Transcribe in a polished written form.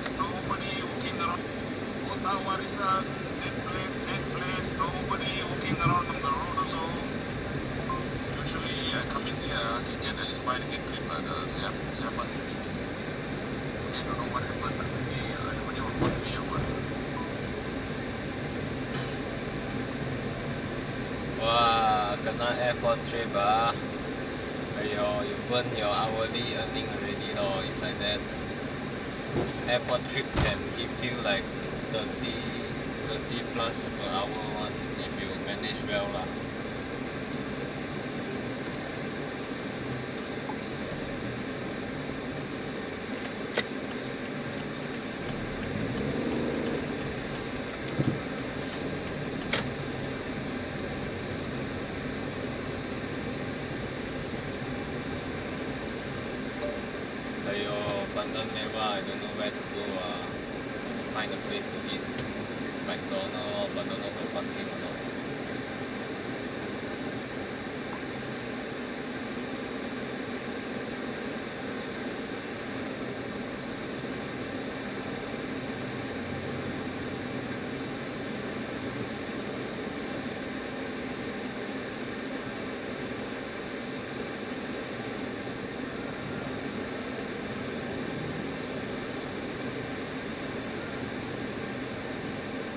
There's nobody walking around. Kota Warisan, dead place, nobody walking around on the road also. Usually I come in here, I can get at least 5 ringgit clip lah, the Siapan movie. I don't know what happened, but maybe everybody will want me or what. Wah, kena airport trip ah. Aiyo, you burn your hourly earning already lor, if like that. Airport trip can give you like 30 plus per hour one if you manage well lah. Aiyo, Pandan Leva, I don't know where to go ah. Find a place to eat. McDonald's, but don't know the parking or not.